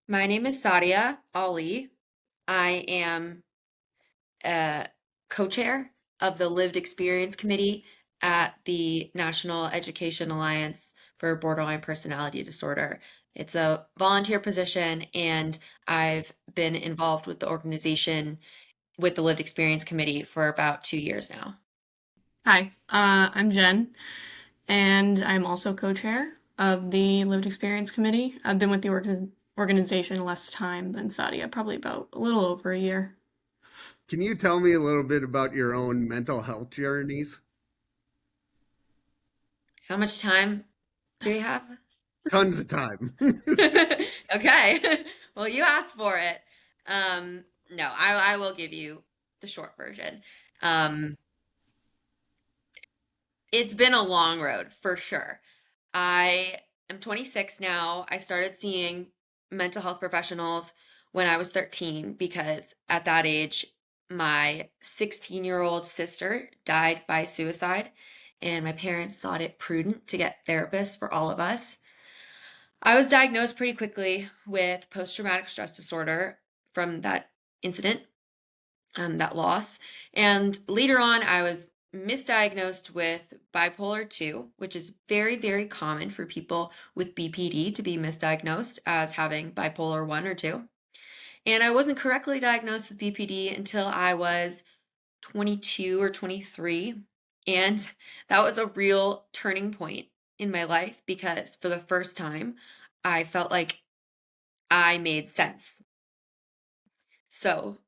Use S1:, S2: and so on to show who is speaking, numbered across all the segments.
S1: My name is Saadia Ali. I am a co-chair of the Lived Experience Committee at the National Education Alliance for Borderline Personality Disorder. It's a volunteer position, and I've been involved with the organization with the Lived Experience Committee for about 2 years now.
S2: Hi, I'm Jen, and I'm also co-chair of the Lived Experience Committee. I've been with the organization less time than Saadia, probably about a little over a year.
S3: Can you tell me a little bit about your own mental health journeys?
S1: How much time do we have?
S3: Tons of time.
S1: Okay. Well, you asked for it. No, I will give you the short version. Um, it's been a long road for sure. I am 26 now. I started seeing mental health professionals when I was 13 because at that age, my 16-year-old sister died by suicide, and my parents thought it prudent to get therapists for all of us. I was diagnosed pretty quickly with post-traumatic stress disorder from that incident, that loss. And later on, I was misdiagnosed with bipolar 2, which is very, very common for people with BPD to be misdiagnosed as having bipolar 1 or 2. And I wasn't correctly diagnosed with BPD until I was 22 or 23. And that was a real turning point in my life because for the first time, I felt like I made sense. So,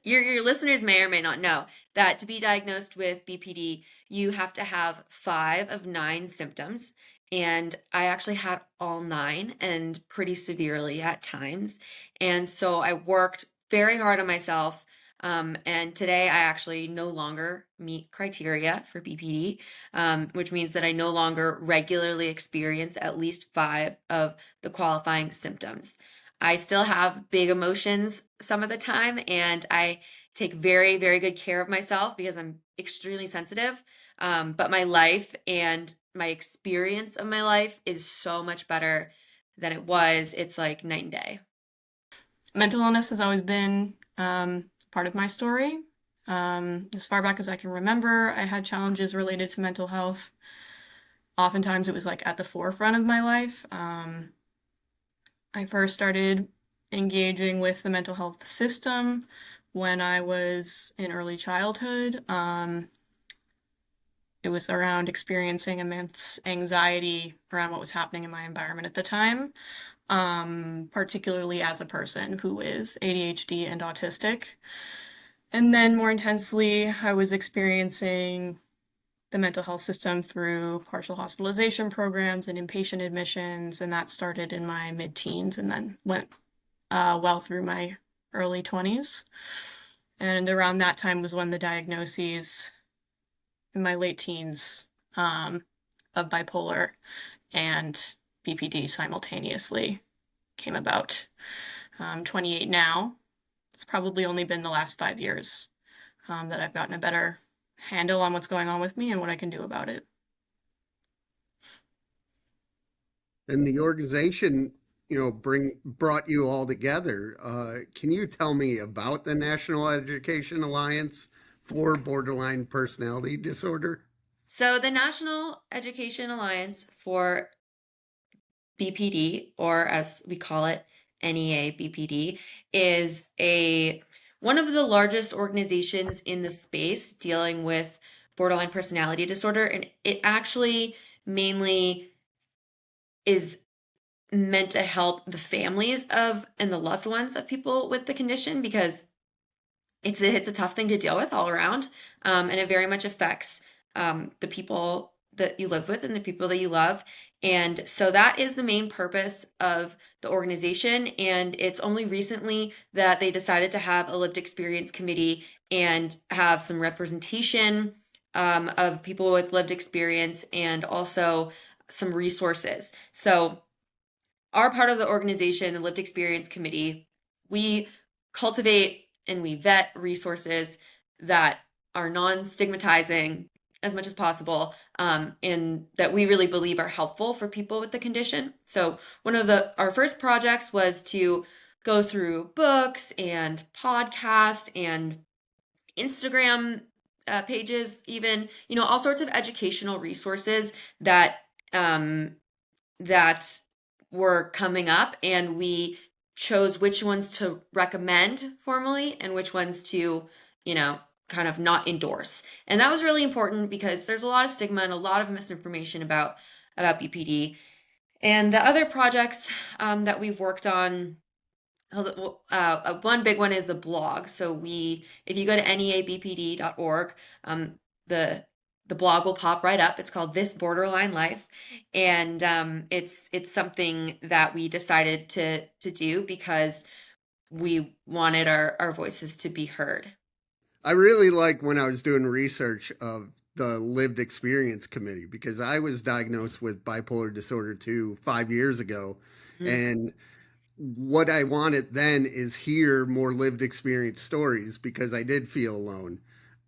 S1: your listeners may or may not know that to be diagnosed with BPD, you have to have 5 of 9 symptoms. And I actually had all 9 and pretty severely at times. And so I worked very hard on myself. And today I actually no longer meet criteria for BPD, which means that I no longer regularly experience at least 5 of the qualifying symptoms. I still have big emotions some of the time, and I take very, very good care of myself because I'm extremely sensitive. But my life and my experience of my life is so much better than it was. It's like night and day.
S2: Mental illness has always been part of my story. As far back as I can remember, I had challenges related to mental health. Oftentimes, it was like at the forefront of my life. I first started engaging with the mental health system when I was in early childhood. It was around experiencing immense anxiety around what was happening in my environment at the time, particularly as a person who is ADHD and autistic. And then more intensely, I was experiencing the mental health system through partial hospitalization programs and inpatient admissions, and that started in my mid-teens and then went well through my early 20s. And around that time was when the diagnoses in my late teens of bipolar and BPD simultaneously came about. 28 now. It's probably only been the last 5 years that I've gotten a better handle on what's going on with me and what I can do about it.
S3: And the organization, brought you all together. Can you tell me about the National Education Alliance for Borderline Personality Disorder?
S1: So, the National Education Alliance for BPD, or as we call it, NEABPD, is a one of the largest organizations in the space dealing with borderline personality disorder, and it actually mainly is meant to help the families of and the loved ones of people with the condition because it's a tough thing to deal with all around, and it very much affects the people that you live with and the people that you love. And so that is the main purpose of the organization. And it's only recently that they decided to have a lived experience committee and have some representation of people with lived experience and also some resources. So our part of the organization, the Lived Experience Committee, we cultivate and we vet resources that are non-stigmatizing, as much as possible, and that we really believe are helpful for people with the condition. So one of our first projects was to go through books and podcasts and Instagram pages, even, all sorts of educational resources that um, that were coming up, and we chose which ones to recommend formally and which ones to, kind of not endorse. And that was really important because there's a lot of stigma and a lot of misinformation about BPD. And the other projects that we've worked on, one big one is the blog. So if you go to neabpd.org, the the blog will pop right up. It's called This Borderline Life, and it's something that we decided to do because we wanted our voices to be heard.
S3: I really like when I was doing research of the lived experience committee because I was diagnosed with bipolar disorder too 5 years ago.
S1: Mhm.
S3: And what I wanted then is hear more lived experience stories because I did feel alone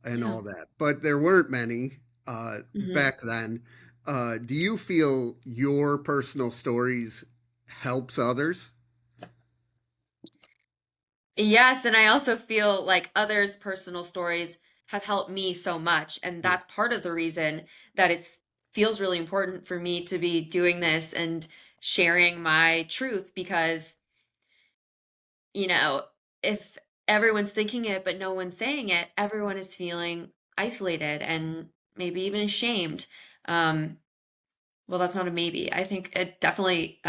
S3: and
S1: Yeah.
S3: all that. But there weren't many
S1: Mhm.
S3: back then. Do you feel your personal stories helps others?
S1: Yes, and I also feel like others' personal stories have helped me so much, and
S3: Yeah.
S1: that's part of the reason that it's feels really important for me to be doing this and sharing my truth because, you know, if everyone's thinking it but no one's saying it, everyone is feeling isolated and maybe even ashamed. Um, well, that's not a maybe. I think it definitely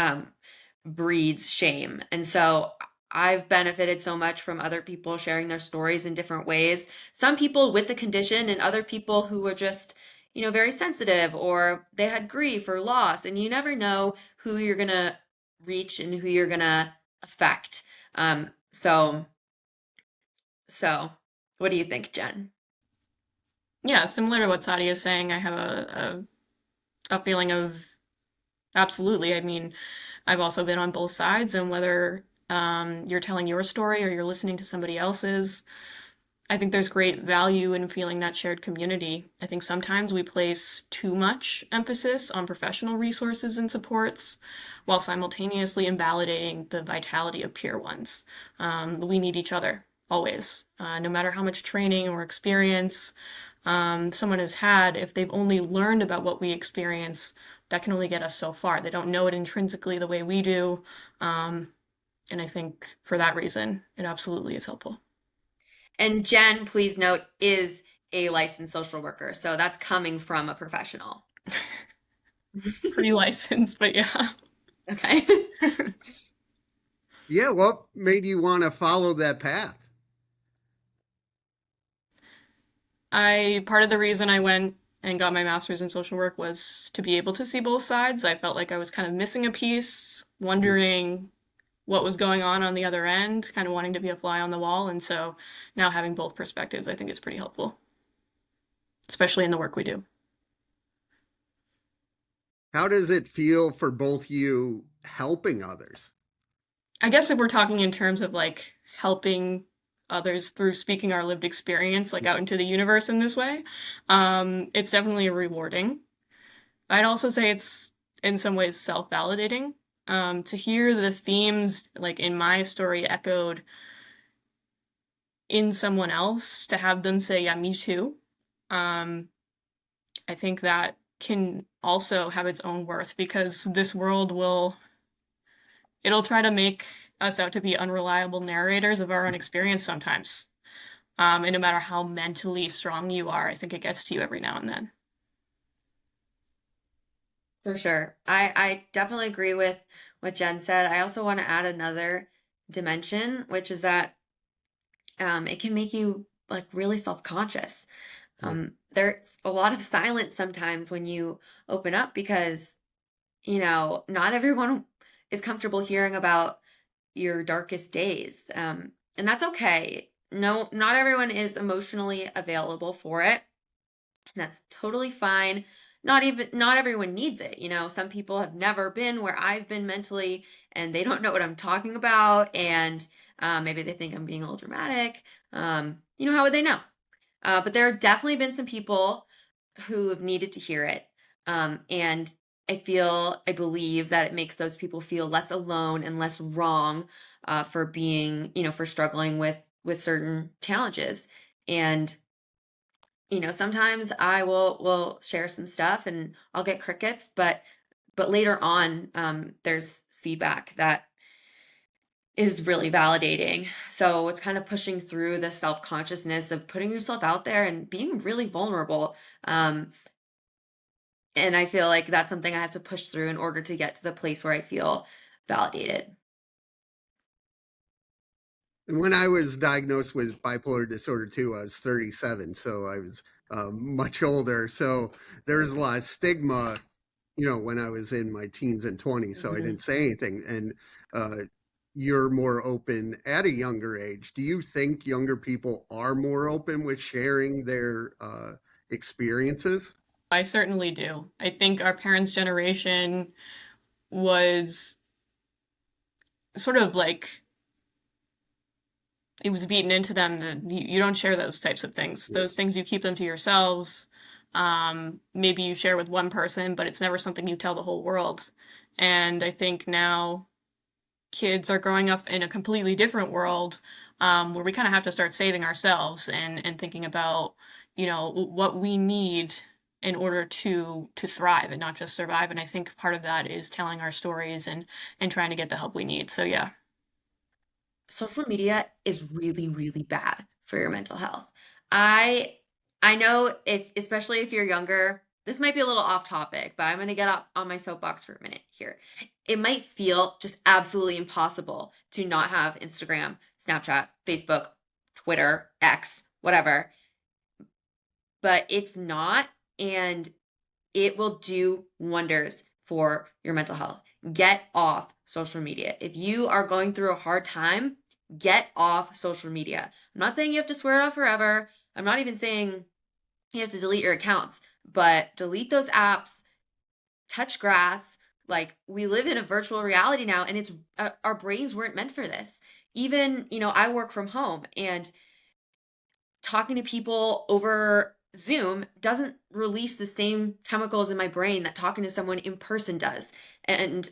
S1: breeds shame. And so I've benefited so much from other people sharing their stories in different ways. Some people with the condition and other people who were just, very sensitive or they had grief or loss. And you never know who you're going to reach and who you're going to affect. Um, so, so what do you think, Jen?
S2: Yeah, similar to what Sadia is saying, I have a feeling of absolutely. I mean, I've also been on both sides, and whether you're telling your story or you're listening to somebody else's, I think there's great value in feeling that shared community. I think sometimes we place too much emphasis on professional resources and supports while simultaneously invalidating the vitality of peer ones. We need each other always, no matter how much training or experience someone has had. If they've only learned about what we experience, that can only get us so far. They don't know it intrinsically the way we do. Um, and I think for that reason, it absolutely is helpful.
S1: And Jen, please note, is a licensed social worker. So that's coming from a professional.
S2: Pre-licensed, but yeah.
S1: Okay.
S3: Yeah, what made you want to follow that path?
S2: I part of the reason I went and got my master's in social work was to be able to see both sides. I felt like I was kind of missing a piece, wondering what was going on the other end, kind of wanting to be a fly on the wall. And so now having both perspectives, I think is pretty helpful, especially in the work we do.
S3: How does it feel for both you helping others?
S2: I guess if we're talking in terms of like helping others through speaking our lived experience, like out into the universe in this way, it's definitely rewarding. I'd also say it's in some ways self-validating. To hear the themes like in my story echoed in someone else, to have them say, "Yeah, me too." Um, I think that can also have its own worth because this world it'll try to make us out to be unreliable narrators of our own experience sometimes. And no matter how mentally strong you are, I think it gets to you every now and then.
S1: For sure. I definitely agree with what Jen said. I also want to add another dimension, which is that it can make you like really self-conscious.
S3: Yeah.
S1: There's a lot of silence sometimes when you open up because, not everyone is comfortable hearing about your darkest days. And that's okay. No, not everyone is emotionally available for it. And that's totally fine. Not everyone needs it. Some people have never been where I've been mentally and they don't know what I'm talking about. And maybe they think I'm being a little dramatic. How would they know? But there have definitely been some people who have needed to hear it. And I believe that it makes those people feel less alone and less wrong for being, for struggling with certain challenges. And sometimes I will share some stuff and I'll get crickets, but later on, there's feedback that is really validating. So it's kind of pushing through the self-consciousness of putting yourself out there and being really vulnerable. Um, and I feel like that's something I have to push through in order to get to the place where I feel validated.
S3: And when I was diagnosed with bipolar disorder too, I was 37, so I was much older. So there's a lot of stigma, when I was in my teens and 20s. So I
S1: Mhm.
S3: didn't say anything. And you're more open at a younger age. Do you think younger people are more open with sharing their experiences?
S2: I certainly do. I think our parents' generation was sort of like it was beaten into them that you don't share those types of things.
S3: Yeah.
S2: Those things you keep them to yourselves. Maybe you share with one person, but it's never something you tell the whole world. And I think now kids are growing up in a completely different world where we kind of have to start saving ourselves and thinking about, what we need in order to thrive and not just survive. And I think part of that is telling our stories and trying to get the help we need. So yeah.
S1: Social media is really, really bad for your mental health. I I know if especially if you're younger, this might be a little off topic, but I'm going to get up on my soapbox for a minute here. It might feel just absolutely impossible to not have Instagram, Snapchat, Facebook, Twitter, X, whatever, but it's not, and it will do wonders for your mental health. Get off social media. If you are going through a hard time, get off social media. I'm not saying you have to swear it off forever. I'm not even saying you have to delete your accounts, but delete those apps, touch grass. Like, we live in a virtual reality now, and it's our brains weren't meant for this. Even, I work from home, and talking to people over Zoom doesn't release the same chemicals in my brain that talking to someone in person does. And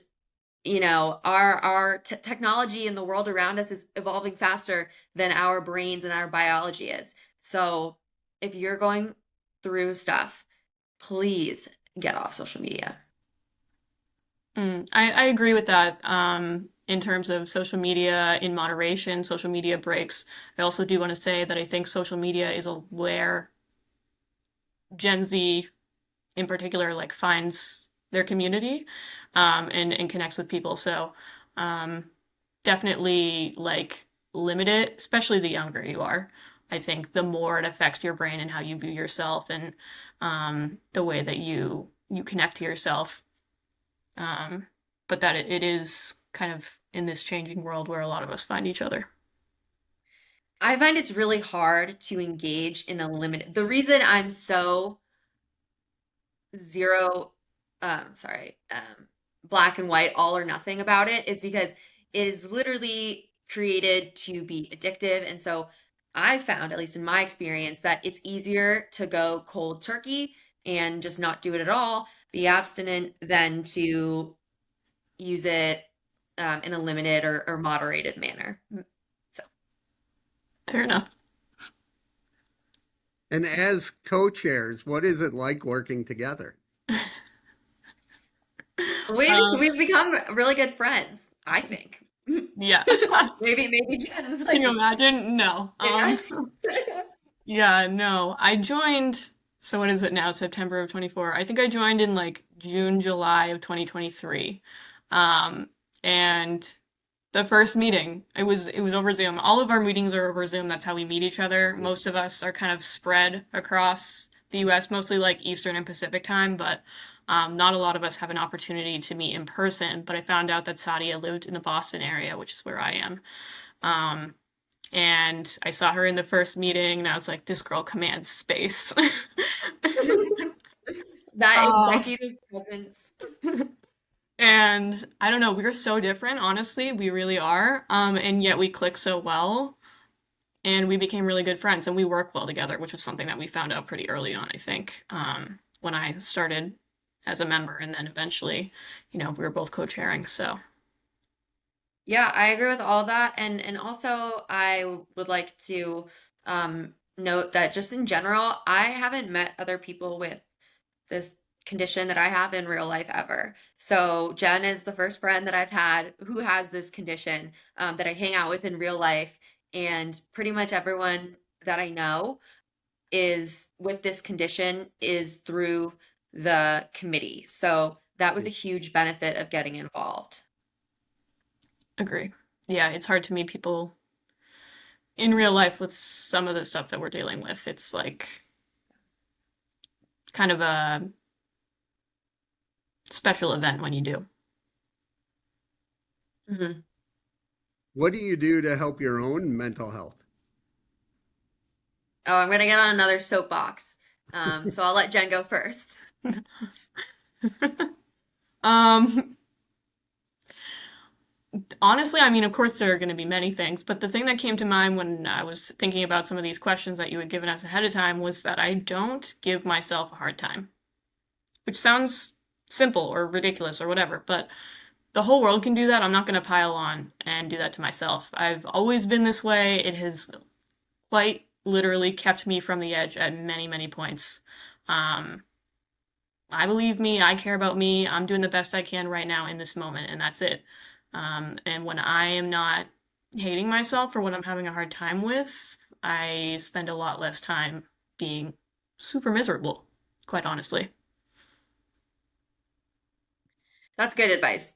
S1: our technology and the world around us is evolving faster than our brains and our biology is. So if you're going through stuff, please get off social media.
S2: I agree with that. In terms of social media in moderation, social media breaks. I also do want to say that I think social media is where Gen Z in particular like finds their community and connects with people. So um, definitely like limit it, especially the younger you are. I think the more it affects your brain and how you view yourself and the way that you connect to yourself. Um, but that it is kind of in this changing world where a lot of us find each other.
S1: I find it's really hard to engage in a limited. The reason I'm so zero sorry black and white, all or nothing about it is because it is literally created to be addictive. And so I found, at least in my experience, that it's easier to go cold turkey and just not do it at all, be abstinent, than to use it in a limited or moderated manner. So
S2: Fair enough.
S3: And as co-chairs, what is it like working together?
S2: Um,
S1: we've become really good friends, I think.
S2: yeah.
S1: Maybe Jen's
S2: Can you
S1: like,
S2: imagine? No.
S1: yeah.
S2: Yeah, no. I joined, so what is it now? September of 24. I think I joined in like June, July of 2023. Um, and the first meeting, it was over Zoom. All of our meetings are over Zoom. That's how we meet each other. Most of us are kind of spread across the US, mostly like Eastern and Pacific time, but not a lot of us have an opportunity to meet in person. But I found out that Saadia lived in the Boston area, which is where I am. Um, and I saw her in the first meeting, and I was like, this girl commands space.
S1: That
S2: uh,
S1: executive presence.
S2: and I don't know, we are so different, honestly, we really are. And yet we click so well. and we became really good friends, and we work well together, which was something that we found out pretty early on, I think, when I started as a member, and then eventually, we were both co-chairing, so.
S1: Yeah, I agree with all that. And also I would like to note that just in general, I haven't met other people with this condition that I have in real life ever. So Jen is the first friend that I've had who has this condition that I hang out with in real life. And pretty much everyone that I know is with this condition is through the committee. So that was a huge benefit of getting involved.
S2: Agree. Yeah, it's hard to meet people in real life with some of the stuff that we're dealing with. It's like kind of a special event when you do.
S1: Mhm.
S3: What do you do to help your own mental health?
S1: Oh, I'm gonna get on another soapbox. So I'll let Jen go first.
S2: um, Honestly, I mean, of course, there are going to be many things, but the thing that came to mind when I was thinking about some of these questions that you had given us ahead of time was that I don't give myself a hard time, which sounds simple or ridiculous or whatever, but the whole world can do that. I'm not going to pile on and do that to myself. I've always been this way. It has quite literally kept me from the edge at many, many points. Um, I believe me, I care about me, I'm doing the best I can right now in this moment, and that's it. And when I am not hating myself for what I'm having a hard time with, I spend a lot less time being super miserable, quite honestly.
S1: That's good advice.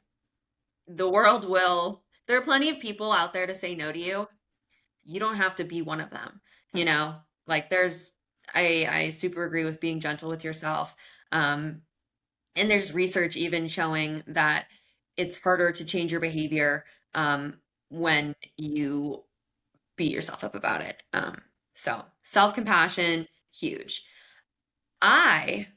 S1: The world will, there are plenty of people out there to say no to you. You don't have to be one of them, you know? Like there's I super agree with being gentle with yourself. Um, and there's research even showing that it's harder to change your behavior when you beat yourself up about it. So self-compassion, huge. I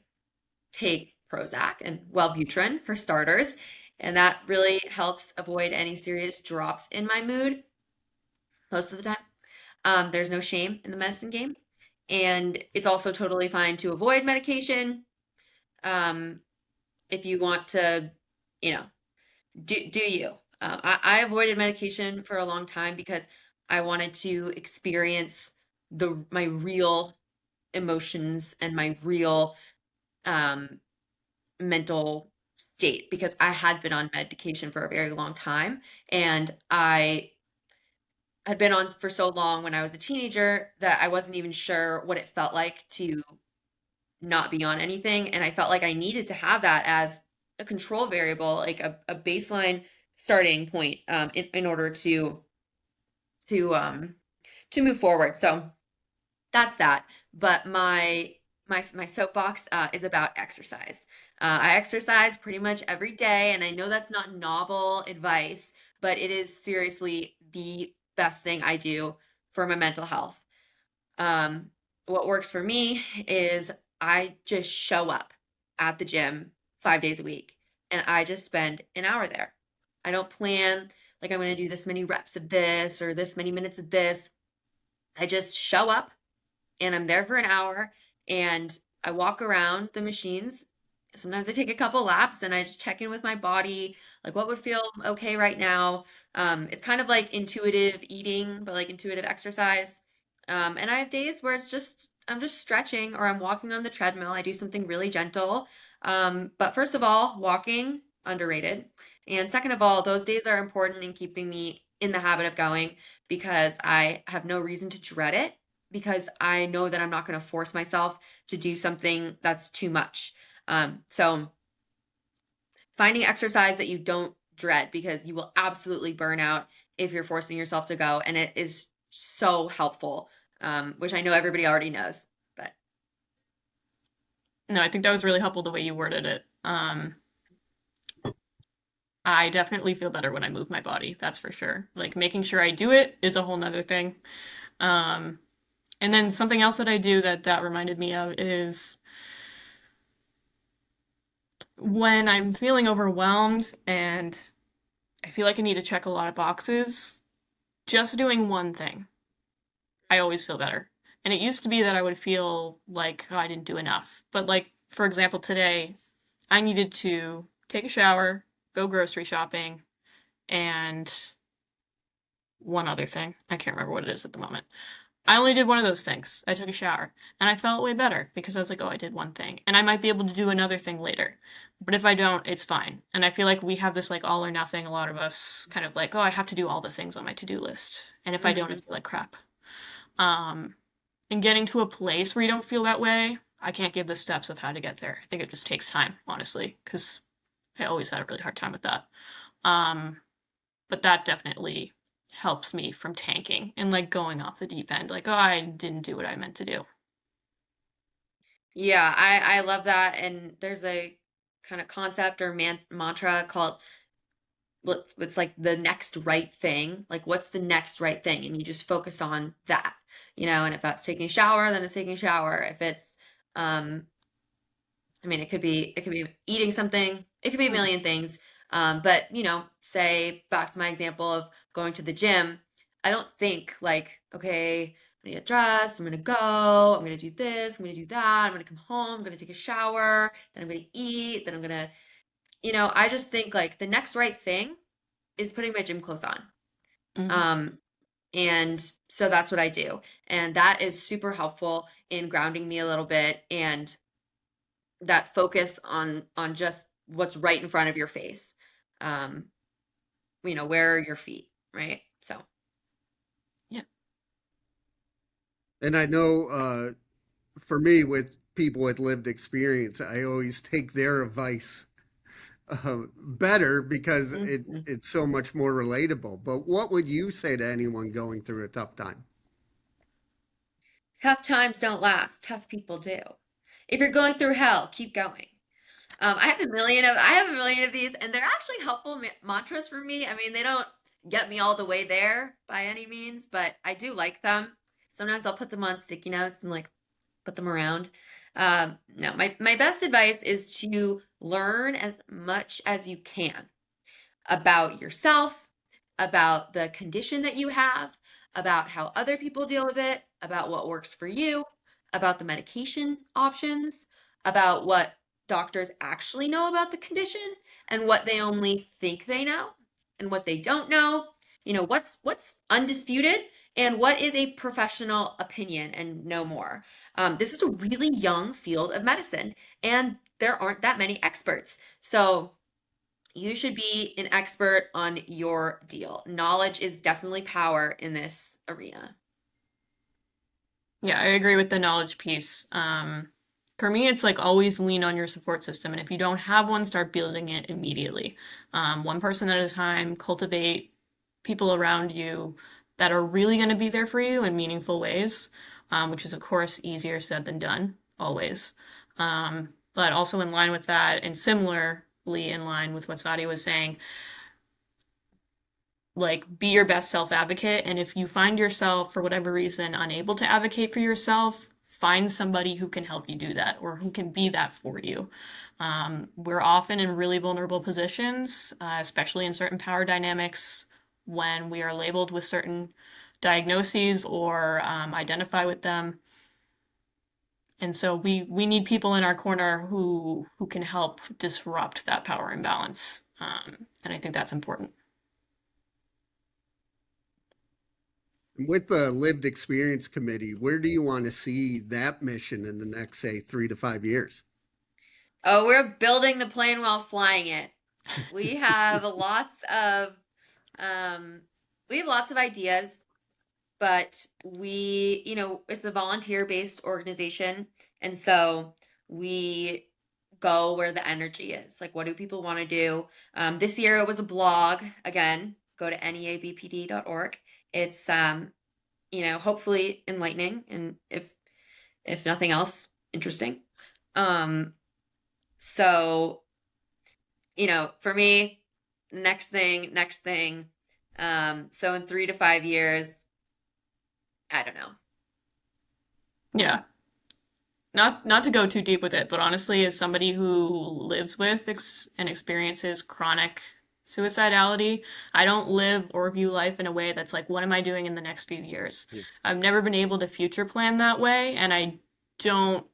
S1: take Prozac and Wellbutrin for starters, and that really helps avoid any serious drops in my mood most of the time. There's no shame in the medicine game, and it's also totally fine to avoid medication um, if you want to, you know, do you. I avoided medication for a long time because I wanted to experience my real emotions and my real um, mental state because I had been on medication for a very long time and I had been on for so long when I was a teenager that I wasn't even sure what it felt like to not be on anything. And I felt like I needed to have that as a control variable, like a baseline starting point in order to um to move forward. So that's that. But my soapbox is about exercise. I exercise pretty much every day, and I know that's not novel advice, but it is seriously the best thing I do for my mental health. Um, what works for me is I just show up at the gym 5 days a week, and I just spend an hour there. I don't plan like I'm going to do this many reps of this or this many minutes of this. I just show up and I'm there for an hour and I walk around the machines. Sometimes I take a couple laps and I just check in with my body, like what would feel okay right now. It's kind of like intuitive eating, but like intuitive exercise. And I have days where I'm just stretching or I'm walking on the treadmill. I do something really gentle. But first of all, walking, underrated. And second of all, those days are important in keeping me in the habit of going because I have no reason to dread it because I know that I'm not going to force myself to do something that's too much. So finding exercise that you don't dread because you will absolutely burn out if you're forcing yourself to go. And it is so helpful, which I know everybody already knows. But
S2: No, I think that was really helpful the way you worded it. I definitely feel better when I move my body, that's for sure. Like making sure I do it is a whole nother thing. Um, and then something else that I do that reminded me of is when I'm feeling overwhelmed and I feel like I need to check a lot of boxes, just doing one thing. I always feel better. And it used to be that I would feel like, oh, I didn't do enough. But like, for example, today I needed to take a shower, go grocery shopping, and one other thing. I can't remember what it is at the moment. I only did one of those things. I took a shower and I felt way better because I was like, oh, I did one thing. And I might be able to do another thing later. But if I don't, it's fine. And I feel like we have this like all or nothing, a lot of us kind of like, oh, I have to do all the things on my to-do list. And if I don't, I
S1: Hmm.
S2: feel like crap. Um, and getting to a place where you don't feel that way, I can't give the steps of how to get there. I think it just takes time, honestly, because I always had a really hard time with that. Um, but that definitely helps me from tanking and like going off the deep end. Like, oh, I didn't do what I meant to do.
S1: Yeah, I love that. And there's a kind of concept or mantra called it's like the next right thing. Like, what's the next right thing? And you just focus on that, and if that's taking a shower, then it's taking a shower. If it's, um, I mean, it could be eating something. It could be a
S2: Mhm.
S1: million things. But say back to my example of going to the gym, I don't think like, okay, I'm gonna get dressed, I'm gonna go, I'm gonna do this, I'm gonna do that, I'm gonna come home, I'm gonna take a shower, then I'm gonna eat, then I'm gonna, I just think like the next right thing is putting my gym clothes on.
S2: Mhm.
S1: Um, and so that's what I do. And that is super helpful in grounding me a little bit and that focus on just what's right in front of your face. Um, where are your feet, right? So,
S2: Yeah.
S3: And I know for me, with people with lived experience, I always take their advice better because
S1: mhm.
S3: it's so much more relatable. But what would you say to anyone going through a tough time?
S1: Tough times don't last. Tough people do. If you're going through hell, keep going. I have a million of these, and they're actually helpful mantras for me. I mean, they don't get me all the way there by any means, but I do like them. Sometimes I'll put them on sticky notes and like put them around. No, my best advice is to learn as much as you can about yourself, about the condition that you have, about how other people deal with it, about what works for you, about the medication options, about what doctors actually know about the condition and what they only think they know and what they don't know. What's undisputed and what is a professional opinion and no more. This is a really young field of medicine and there aren't that many experts. So you should be an expert on your deal. Knowledge is definitely power in this arena.
S2: Yeah, I agree with the knowledge piece. For me, it's like always lean on your support system. And if you don't have one, start building it immediately. One person at a time, cultivate people around you that are really going to be there for you in meaningful ways, which is, of course, easier said than done, always. But also in line with that, and similarly in line with what Sadia was saying, like be your best self-advocate, and if you find yourself for whatever reason unable to advocate for yourself, find somebody who can help you do that or who can be that for you. We're often in really vulnerable positions, especially in certain power dynamics when we are labeled with certain diagnoses or identify with them, and so we need people in our corner who can help disrupt that power imbalance, and I think that's important.
S3: With the lived experience committee, where do you want to see that mission in the next, say, 3 to 5 years?
S1: Oh, we're building the plane while flying it. We have lots of um we have lots of ideas, but it's a volunteer-based organization, and so we go where the energy is. Like, what do people want to do? This year it was a blog. Again, go to neabpd.org. It's hopefully enlightening and if nothing else, interesting. Um, so, for me, next thing. So in 3 to 5 years, I don't know.
S2: Yeah, not to go too deep with it, but honestly, as somebody who lives with and experiences chronic suicidality. I don't live or view life in a way that's like, what am I doing in the next few years?
S3: Yeah.
S2: I've never been able to future plan that way, and I don't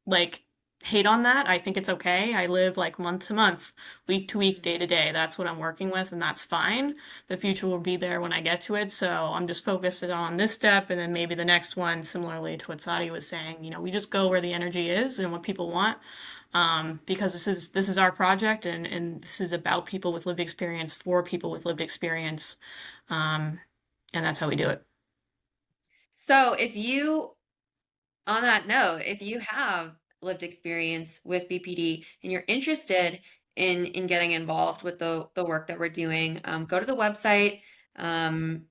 S2: like hate on that. I think it's okay. I live like month to month, week to week, day to day. That's what I'm working with, and that's fine. The future will be there when I get to it. So I'm just focused on this step, and then maybe the next one, similarly to what Saadia was saying. We just go where the energy is and what people want, because this is our project, and this is about people with lived experience for people with lived experience, um, and that's how we do it.
S1: So on that note, if you have lived experience with BPD and you're interested in getting involved with the work that we're doing, go to the website. Um,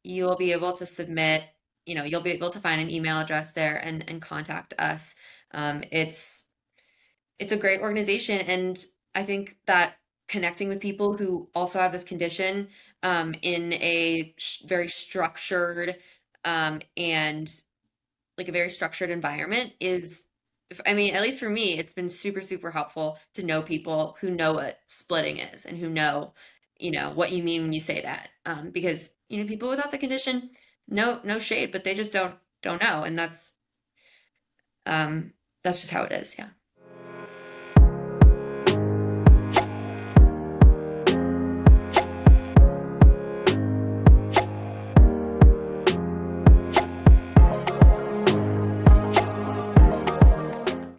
S1: you'll be able to submit, you'll be able to find an email address there and contact us. It's a great organization, and I think that connecting with people who also have this condition in a very structured and like a very structured environment is, I mean, at least for me, it's been super, super helpful to know people who know what splitting is and who know, what you mean when you say that. Because, people without the condition, no shade, but they just don't know. And that's just how it is. Yeah.